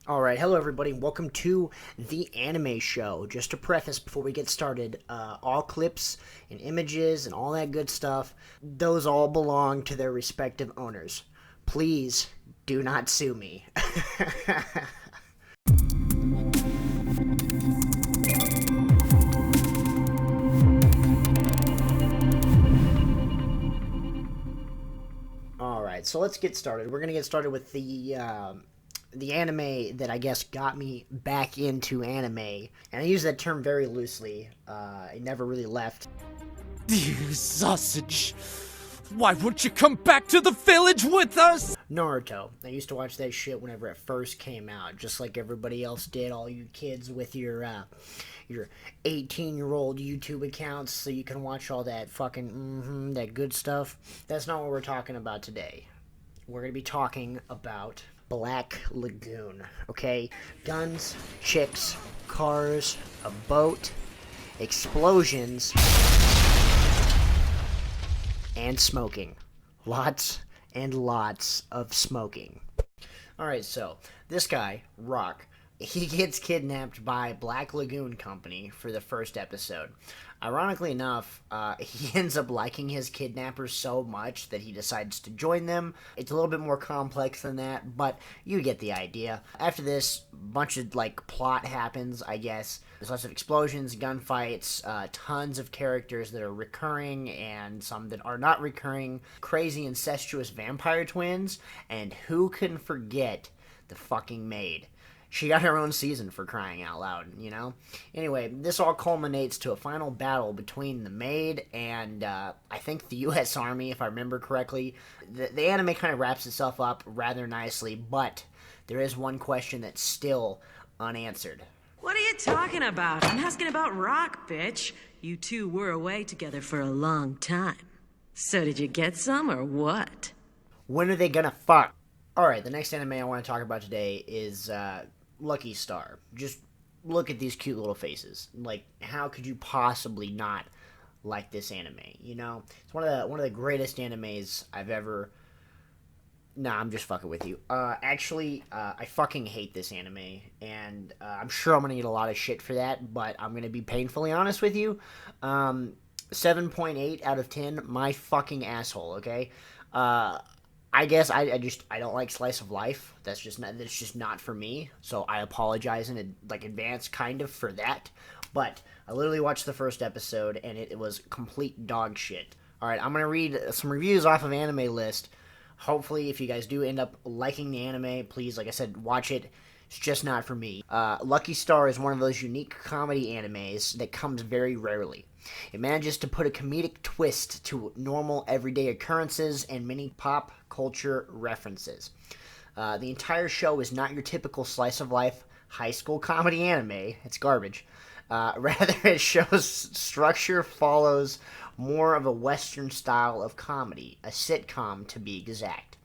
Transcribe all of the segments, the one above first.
Alright, hello everybody, welcome to the anime show. Just to preface before we get started, all clips and images and all that good stuff, those all belong to their respective owners. Please do not sue me. Alright, so let's get started. We're going to get started with the anime that I guess got me back into anime, and I use that term very loosely. It never really left. You sausage! Why won't you come back to the village with us? Naruto. I used to watch that shit whenever it first came out, just like everybody else did. All you kids with your 18-year-old YouTube accounts, so you can watch all that fucking that good stuff. That's not what we're talking about today. We're gonna be talking about Black Lagoon, okay? Guns, chicks, cars, a boat, explosions, and smoking. Lots and lots of smoking. Alright, so, this guy, Rock, he gets kidnapped by Black Lagoon Company for the first episode. Ironically enough, he ends up liking his kidnappers so much that he decides to join them. It's a little bit more complex than that, but you get the idea. After this, a bunch of, plot happens, I guess. There's lots of explosions, gunfights, tons of characters that are recurring, and some that are not recurring. Crazy, incestuous vampire twins, and who can forget the fucking maid? She got her own season, for crying out loud, you know? Anyway, this all culminates to a final battle between the maid and, I think the U.S. Army, if I remember correctly. The anime kind of wraps itself up rather nicely, but there is one question that's still unanswered. What are you talking about? I'm asking about Rock, bitch. You two were away together for a long time. So did you get some, or what? When are they gonna fuck? Alright, the next anime I want to talk about today is, Luckystar. Just look at these cute little faces. Like, how could you possibly not like this anime? You know, it's one of the greatest animes I've ever. Nah, I'm just fucking with you. I fucking hate this anime, and I'm sure I'm gonna get a lot of shit for that. But I'm gonna be painfully honest with you. 7.8 out of 10. My fucking asshole. Okay. I guess I don't like slice of life. That's just not for me. So I apologize in advance, kind of, for that. But I literally watched the first episode and it was complete dog shit. All right, I'm gonna read some reviews off of Anime List. Hopefully, if you guys do end up liking the anime, please, like I said, watch it. It's just not for me. Luckystar is one of those unique comedy animes that comes very rarely. It manages to put a comedic twist to normal everyday occurrences and many pop culture references. The entire show is not your typical slice of life high school comedy anime. It's garbage. Rather, it shows structure follows more of a Western style of comedy, a sitcom to be exact.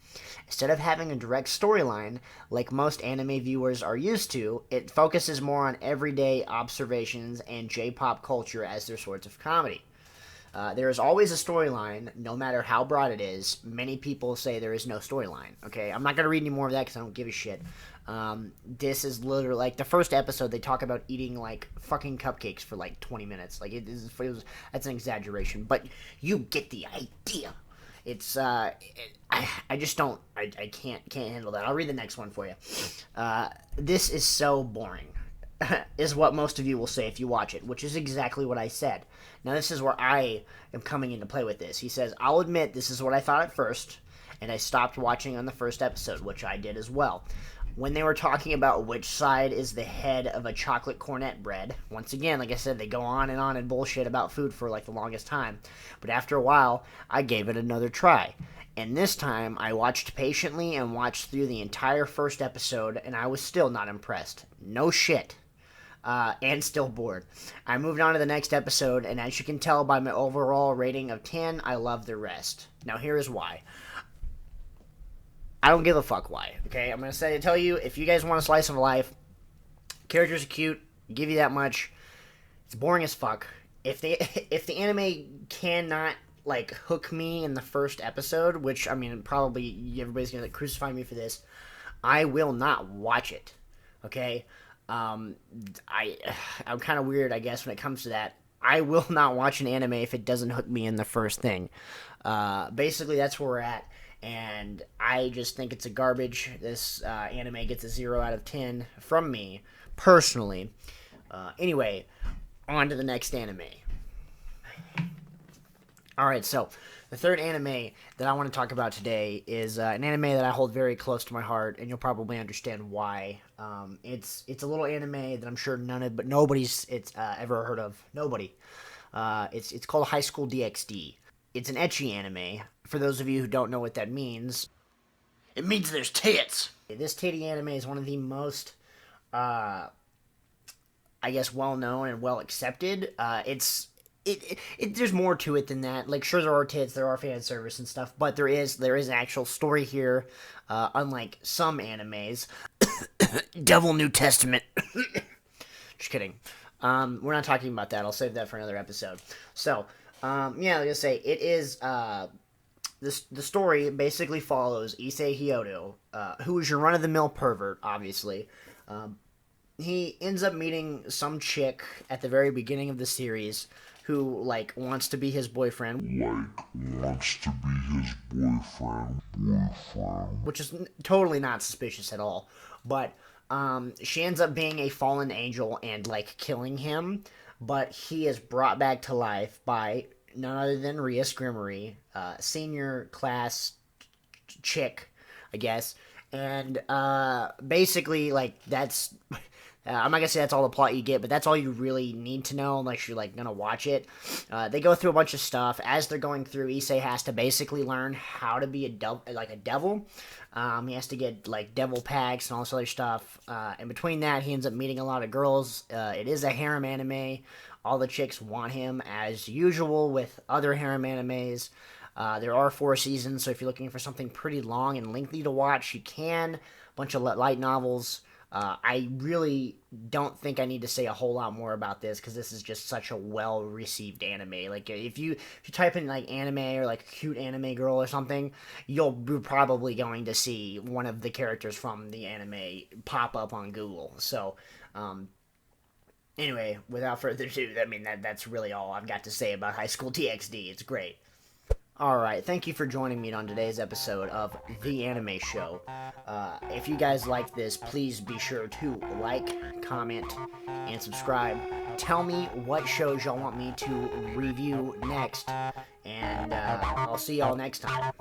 Instead of having a direct storyline, like most anime viewers are used to, it focuses more on everyday observations and J-pop culture as their sorts of comedy. There is always a storyline, no matter how broad it is. Many people say there is no storyline, okay? I'm not going to read any more of that because I don't give a shit. This is literally, the first episode, they talk about eating, fucking cupcakes for, 20 minutes. That's an exaggeration, but you get the idea. It's, I just don't, I can't handle that. I'll read the next one for you. This is so boring, is what most of you will say if you watch it, which is exactly what I said. Now, this is where I am coming into play with this. He says, I'll admit this is what I thought at first, and I stopped watching on the first episode, which I did as well. When they were talking about which side is the head of a chocolate cornet bread, once again, like I said, they go on and bullshit about food for the longest time. But after a while, I gave it another try. And this time, I watched patiently and watched through the entire first episode, and I was still not impressed. No shit. And still bored. I moved on to the next episode, and as you can tell by my overall rating of 10, I love the rest. Now, here is why. I don't give a fuck why, okay? I'm going to tell you, if you guys want a slice of life, characters are cute, give you that much. It's boring as fuck. If the anime cannot, hook me in the first episode, which, probably everybody's going to crucify me for this, I will not watch it, Okay, um, I I'm kind of weird, I guess, when it comes to that. I will not watch an anime if it doesn't hook me in the first thing. Basically, that's where we're at, and I just think it's a garbage. This anime gets a 0 out of 10 from me personally. Anyway, on to the next anime. Alright, so the third anime that I want to talk about today is an anime that I hold very close to my heart, and you'll probably understand why. It's a little anime that I'm sure nobody's ever heard of. Nobody. It's called High School DXD. It's an ecchi anime. For those of you who don't know what that means, it means there's tits. This titty anime is one of the most I guess, well known and well accepted. There's more to it than that. Like, sure, there are tits, there are fan service and stuff, but there is an actual story here. Unlike some animes, Devil New Testament. Just kidding. We're not talking about that. I'll save that for another episode. So, yeah, like I say, it is the story basically follows Issei Hyodo, who is your run-of-the-mill pervert, obviously. He ends up meeting some chick at the very beginning of the series who, like, wants to be his boyfriend. Which is totally not suspicious at all. But, she ends up being a fallen angel and, like, killing him. But he is brought back to life by none other than Ria Scrimmery, senior class chick, I guess. And, basically, like, that's... I'm not gonna say that's all the plot you get, but that's all you really need to know unless you're, like, gonna watch it. They go through a bunch of stuff. As they're going through, Issei has to basically learn how to be a devil. He has to get, like, devil packs and all this other stuff. In between that, he ends up meeting a lot of girls. It is a harem anime. All the chicks want him, as usual with other harem animes. There are 4 seasons, so if you're looking for something pretty long and lengthy to watch, you can. Bunch of light novels. I really don't think I need to say a whole lot more about this because this is just such a well-received anime. Like, if you type in, like, anime or, like, cute anime girl or something, you're probably going to see one of the characters from the anime pop up on Google. So, anyway, without further ado, I mean, that's really all I've got to say about High School DxD. It's great. Alright, thank you for joining me on today's episode of The Anime Show. If you guys like this, please be sure to like, comment, and subscribe. Tell me what shows y'all want me to review next, and I'll see y'all next time.